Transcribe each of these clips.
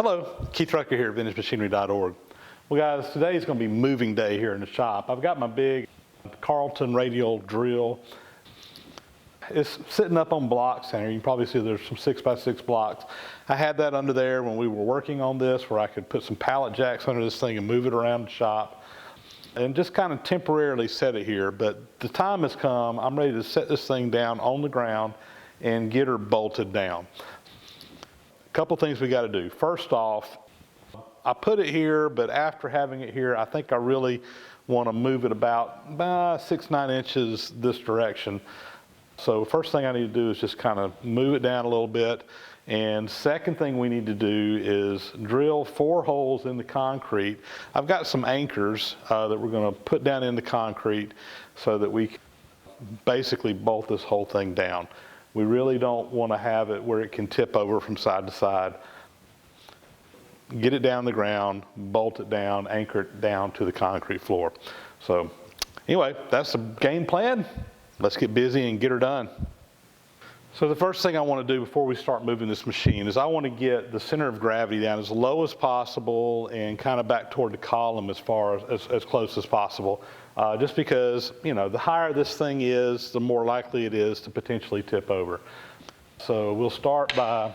Hello, Keith Rucker here at VintageMachinery.org. Well guys, today is going to be moving day here in the shop. I've got my big Carlton Radial Drill. It's sitting up on blocks here. You can probably see there's some 6x6 blocks. I had that under there when we were working on this, where I could put some pallet jacks under this thing and move it around the shop and just kind of temporarily set it here. But the time has come. I'm ready to set this thing down on the ground and get her bolted down. Couple things we got to do. First off, I put it here, but after having it here, I think I really want to move it about 6-9 inches this direction. So first thing I need to do is just kind of move it down a little bit. And second thing we need to do is drill 4 holes in the concrete. I've got some anchors that we're going to put down in the concrete so that we can basically bolt this whole thing down. We really don't want to have it where it can tip over from side to side. Get it down the ground, bolt it down, anchor it down to the concrete floor. So anyway, that's the game plan. Let's get busy and get her done. So the first thing I want to do before we start moving this machine is I want to get the center of gravity down as low as possible and kind of back toward the column as close as possible. Just because, you know, the higher this thing is, the more likely it is to potentially tip over. So we'll start by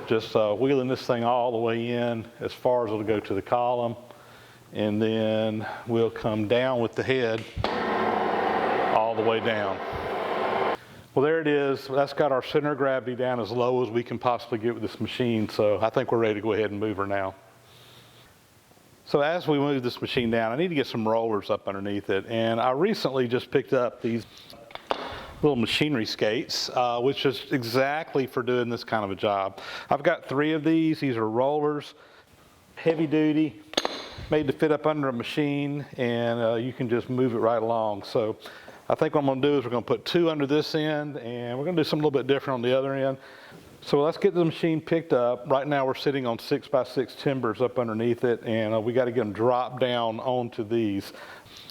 just wheeling this thing all the way in as far as it'll go to the column. And then we'll come down with the head all the way down. Well, there it is. That's got our center of gravity down as low as we can possibly get with this machine. So I think we're ready to go ahead and move her now. So as we move this machine down, I need to get some rollers up underneath it. And I recently just picked up these little machinery skates, which is exactly for doing this kind of a job. I've got 3 of these. These are rollers, heavy duty, made to fit up under a machine, and you can just move it right along. So I think what I'm going to do is we're going to put 2 under this end, and we're going to do something a little bit different on the other end. So let's get the machine picked up. Right now we're sitting on 6x6 timbers up underneath it, and we got to get them dropped down onto these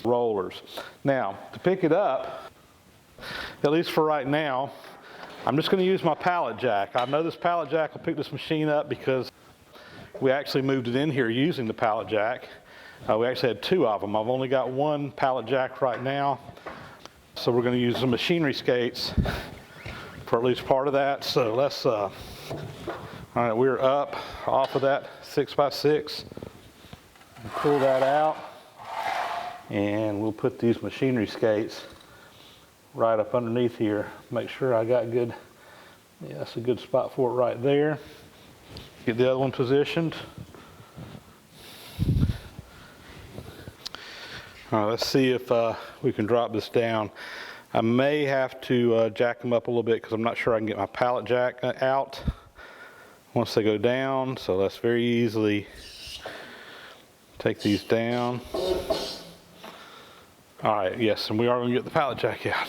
rollers. Now, to pick it up, at least for right now, I'm just going to use my pallet jack. I know this pallet jack will pick this machine up because we actually moved it in here using the pallet jack. We actually had 2 of them. I've only got 1 pallet jack right now. So we're going to use the machinery skates for at least part of that. So let's, all right, we're up off of that 6x6. Pull that out, and we'll put these machinery skates right up underneath here. Make sure I got good, yeah, that's a good spot for it right there. Get the other one positioned. All right, let's see if we can drop this down. I may have to jack them up a little bit because I'm not sure I can get my pallet jack out once they go down. So let's very easily take these down. All right, yes, and we are going to get the pallet jack out.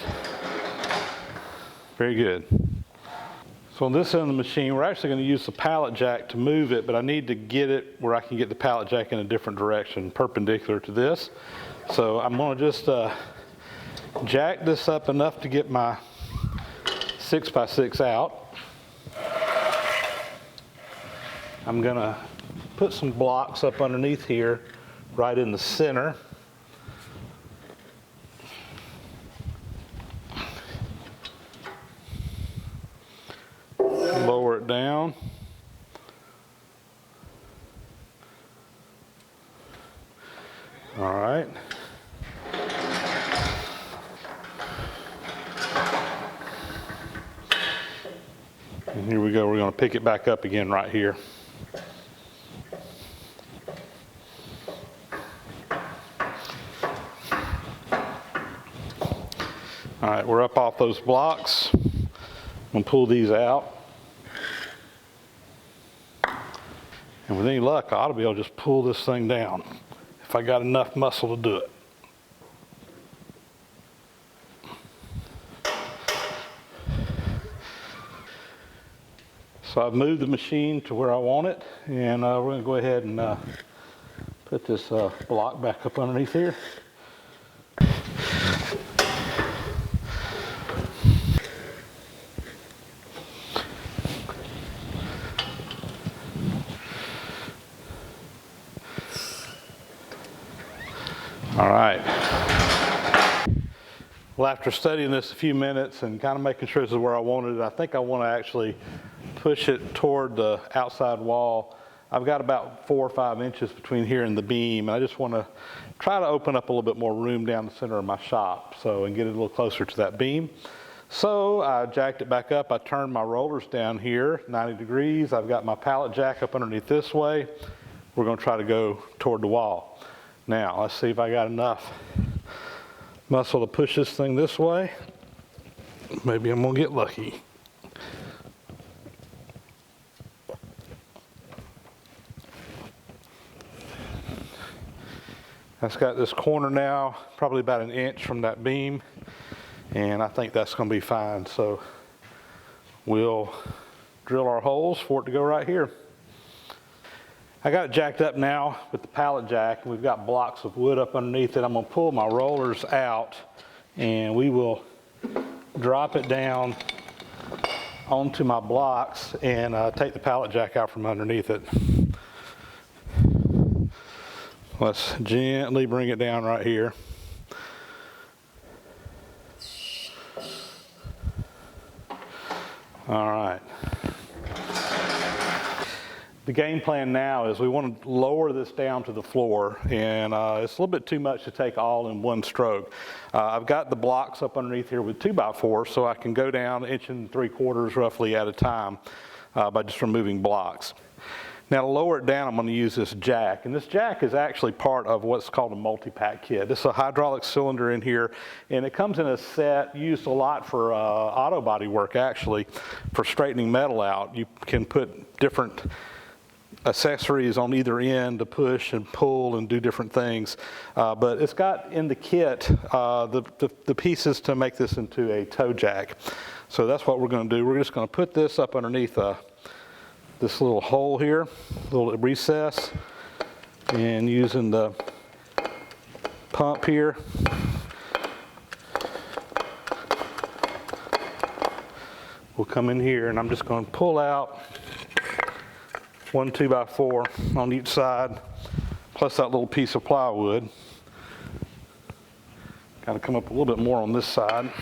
Very good. So on this end of the machine, we're actually going to use the pallet jack to move it, but I need to get it where I can get the pallet jack in a different direction, perpendicular to this. So I'm going to just jack this up enough to get my 6x6 out. I'm going to put some blocks up underneath here, right in the center. Lower it down. All right. And here we go. We're going to pick it back up again right here. All right, we're up off those blocks. I'm going to pull these out. And with any luck, I ought to be able to just pull this thing down if I got enough muscle to do it. So I've moved the machine to where I want it, and we're going to go ahead and put this block back up underneath here. Well, after studying this a few minutes and kind of making sure this is where I wanted it, I think I want to actually push it toward the outside wall. I've got about 4 or 5 inches between here and the beam, and I just want to try to open up a little bit more room down the center of my shop, and get it a little closer to that beam. So I jacked it back up. I turned my rollers down here 90 degrees. I've got my pallet jack up underneath this way. We're going to try to go toward the wall. Now, let's see if I got enough muscle to push this thing this way. Maybe I'm going to get lucky. That's got this corner now, probably about 1 inch from that beam, and I think that's going to be fine. So we'll drill our holes for it to go right here. I got it jacked up now with the pallet jack, and we've got blocks of wood up underneath it. I'm going to pull my rollers out, and we will drop it down onto my blocks and take the pallet jack out from underneath it. Let's gently bring it down right here. All right. The game plan now is we want to lower this down to the floor, and it's a little bit too much to take all in one stroke. I've got the blocks up underneath here with 2x4, so I can go down 1 3/4 inches roughly at a time by just removing blocks. Now to lower it down, I'm going to use this jack, and this jack is actually part of what's called a multi-pack kit. This is a hydraulic cylinder in here, and it comes in a set used a lot for auto body work, actually, for straightening metal out. You can put different accessories on either end to push and pull and do different things, but it's got in the kit the pieces to make this into a toe jack. So that's what we're going to do. We're just going to put this up underneath this little hole here, little recess, and using the pump here, we'll come in here, and I'm just going to pull out 1 2x4 on each side, plus that little piece of plywood. Got to come up a little bit more on this side.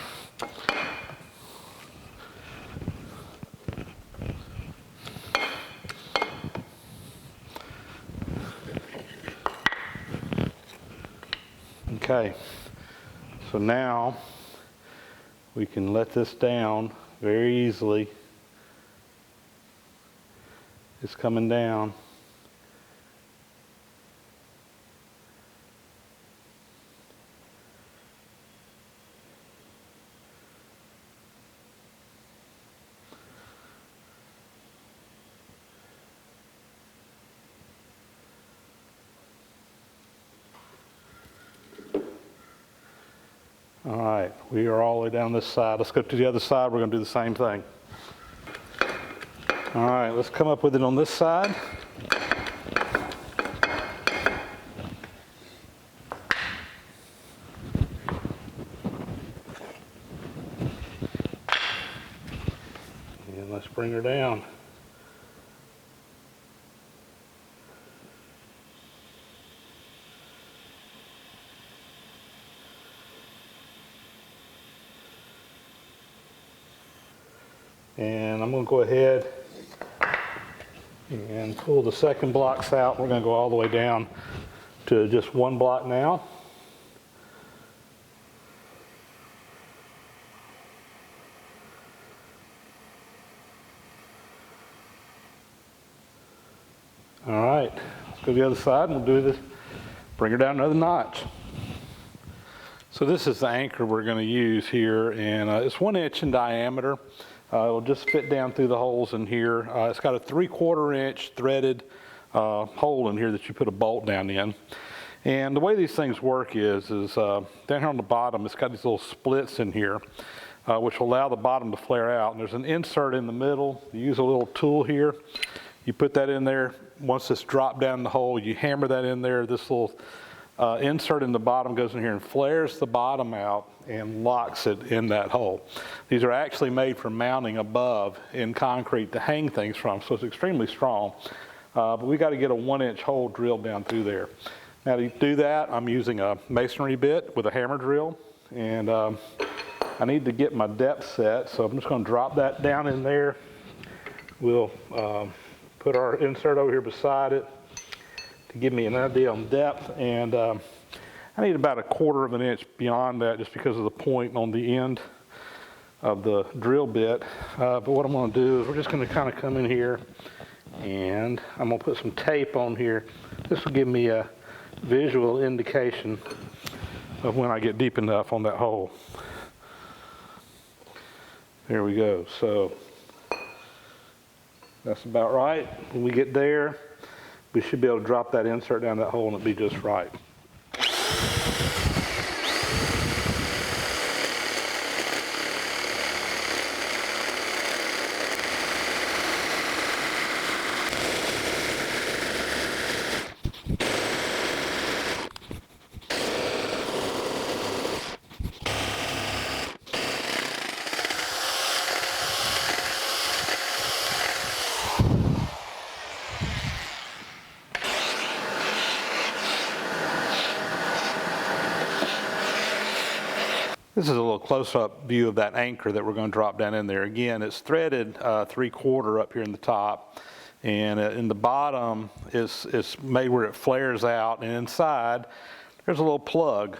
Okay, so now we can let this down very easily. It's coming down. All right, we are all the way down this side. Let's go to the other side. We're going to do the same thing. All right, let's come up with it on this side. And let's bring her down. And I'm going to go ahead and pull the second blocks out. We're going to go all the way down to just 1 block now. All right, let's go to the other side and we'll do this. Bring her down another notch. So this is the anchor we're going to use here, and it's 1 inch in diameter. It'll just fit down through the holes in here. It's got a 3/4 inch threaded hole in here that you put a bolt down in. And the way these things work is down here on the bottom, it's got these little splits in here, which will allow the bottom to flare out. And there's an insert in the middle. You use a little tool here. You put that in there. Once it's dropped down the hole, you hammer that in there. This little insert in the bottom goes in here and flares the bottom out and locks it in that hole. These are actually made for mounting above in concrete to hang things from, so it's extremely strong. But we got to get a 1 inch hole drilled down through there. Now to do that, I'm using a masonry bit with a hammer drill, and I need to get my depth set, so I'm just going to drop that down in there. We'll put our insert over here beside it to give me an idea on depth, and I need about 1/4 of an inch beyond that just because of the point on the end of the drill bit. But what I'm going to do is we're just going to kind of come in here, and I'm going to put some tape on here. This will give me a visual indication of when I get deep enough on that hole. There we go. So that's about right. When we get there, we should be able to drop that insert down that hole and it'll be just right. This is a little close-up view of that anchor that we're going to drop down in there. Again, it's threaded 3/4 up here in the top, and in the bottom is made where it flares out, and inside there's a little plug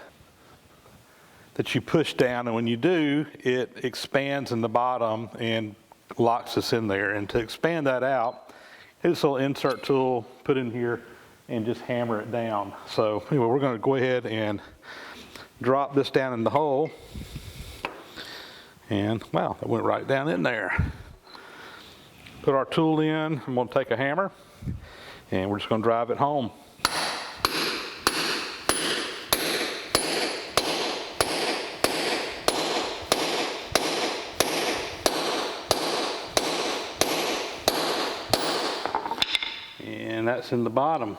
that you push down, and when you do, it expands in the bottom and locks us in there. And to expand that out, this little insert tool put in here and just hammer it down. So anyway, we're going to go ahead and drop this down in the hole, and wow, it went right down in there. Put our tool in. I'm going to take a hammer and we're just going to drive it home. And that's in the bottom.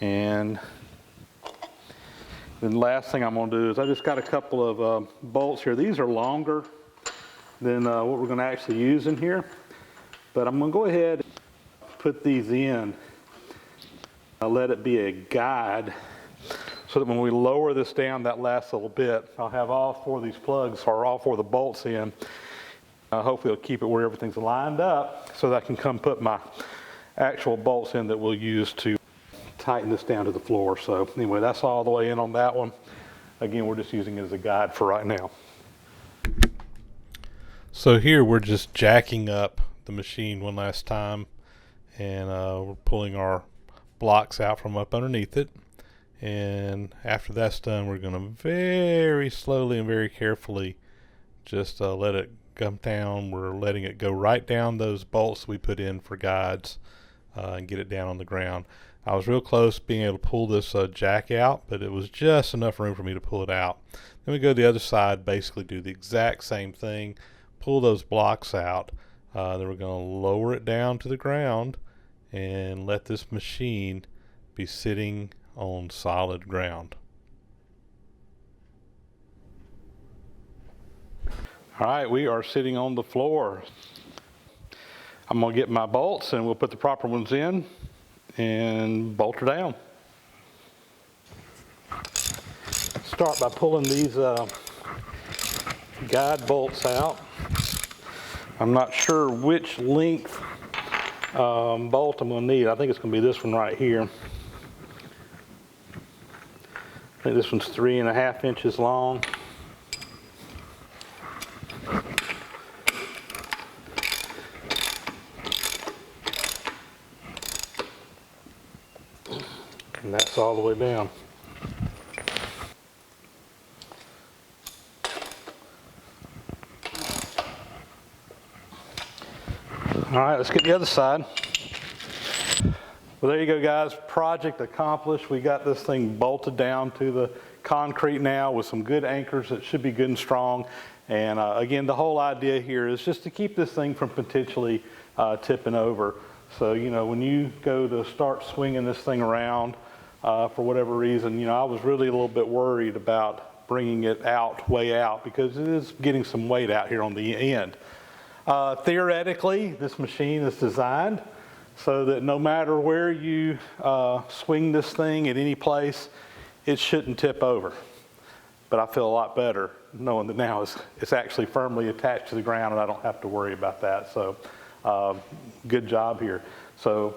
And then the last thing I'm going to do is I just got a couple of bolts here. These are longer than what we're going to actually use in here. But I'm going to go ahead and put these in. I'll let it be a guide so that when we lower this down that last little bit, I'll have all 4 of these plugs or all 4 of the bolts in. Hopefully it'll keep it where everything's lined up so that I can come put my actual bolts in that we'll use to tighten this down to the floor. So anyway, that's all the way in on that one. Again, we're just using it as a guide for right now. So here we're just jacking up the machine one last time, and we're pulling our blocks out from up underneath it. And after that's done, we're going to very slowly and very carefully just let it come down. We're letting it go right down those bolts we put in for guides and get it down on the ground. I was real close being able to pull this jack out, but it was just enough room for me to pull it out. Then we go to the other side, basically do the exact same thing, pull those blocks out. Then we're going to lower it down to the ground and let this machine be sitting on solid ground. All right, we are sitting on the floor. I'm going to get my bolts and we'll put the proper ones in and bolt her down. Start by pulling these guide bolts out. I'm not sure which length bolt I'm going to need. I think it's going to be this one right here. I think this one's 3.5 inches long. And that's all the way down. All right, let's get the other side. Well, there you go, guys. Project accomplished. We got this thing bolted down to the concrete now with some good anchors that should be good and strong. And again, the whole idea here is just to keep this thing from potentially tipping over. So, you know, when you go to start swinging this thing around, for whatever reason, you know, I was really a little bit worried about bringing it out, way out, because it is getting some weight out here on the end. Theoretically, this machine is designed so that no matter where you swing this thing at any place, it shouldn't tip over. but I feel a lot better knowing that now it's actually firmly attached to the ground and I don't have to worry about that. So good job here. So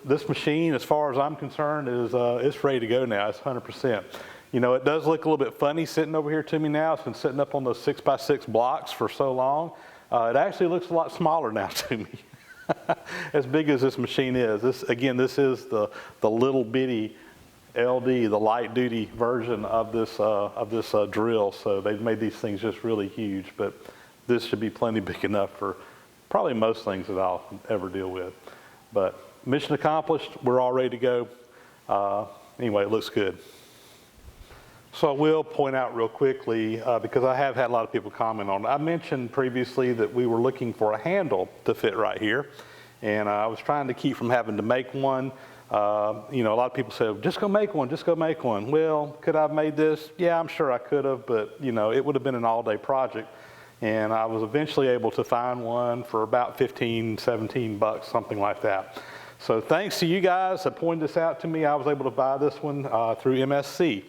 this machine, as far as I'm concerned, is it's ready to go now. It's 100%. You know, it does look a little bit funny sitting over here to me now. It's been sitting up on those 6x6 blocks for so long. It actually looks a lot smaller now to me. As big as this machine is. This is the little bitty LD, the light duty version of this drill. So they've made these things just really huge, but this should be plenty big enough for probably most things that I'll ever deal with. But mission accomplished, we're all ready to go. Anyway, it looks good. So I will point out real quickly, because I have had a lot of people comment on it. I mentioned previously that we were looking for a handle to fit right here. And I was trying to keep from having to make one. You know, a lot of people said, just go make one, just go make one. Well, could I have made this? Yeah, I'm sure I could have, but you know, it would have been an all-day project. And I was eventually able to find one for about 15, 17 bucks, something like that. So thanks to you guys that pointed this out to me, I was able to buy this one through MSC.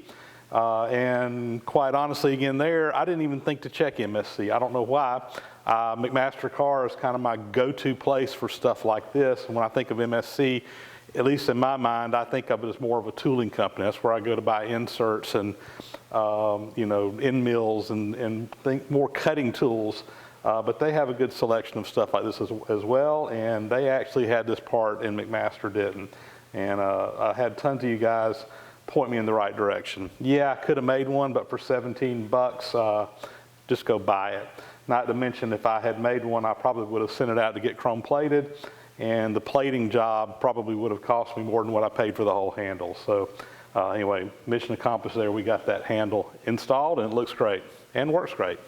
And quite honestly, again there, I didn't even think to check MSC. I don't know why. McMaster Car is kind of my go-to place for stuff like this. And when I think of MSC, at least in my mind, I think of it as more of a tooling company. That's where I go to buy inserts and you know, end mills and think more cutting tools. But they have a good selection of stuff like this as well. And they actually had this part and McMaster didn't. And I had tons of you guys point me in the right direction. Yeah, I could have made one, but for 17 bucks, just go buy it. Not to mention, if I had made one, I probably would have sent it out to get chrome plated, and the plating job probably would have cost me more than what I paid for the whole handle. So anyway, mission accomplished there. We got that handle installed, and it looks great and works great.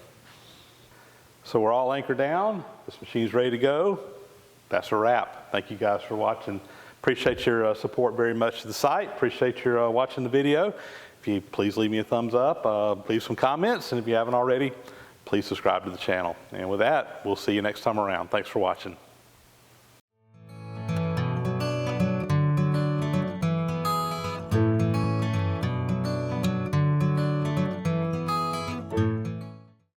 So we're all anchored down. This machine's ready to go. That's a wrap. Thank you guys for watching. Appreciate your support very much to the site. Appreciate your watching the video. If you please leave me a thumbs up, leave some comments, and if you haven't already, please subscribe to the channel. And with that, we'll see you next time around. Thanks for watching.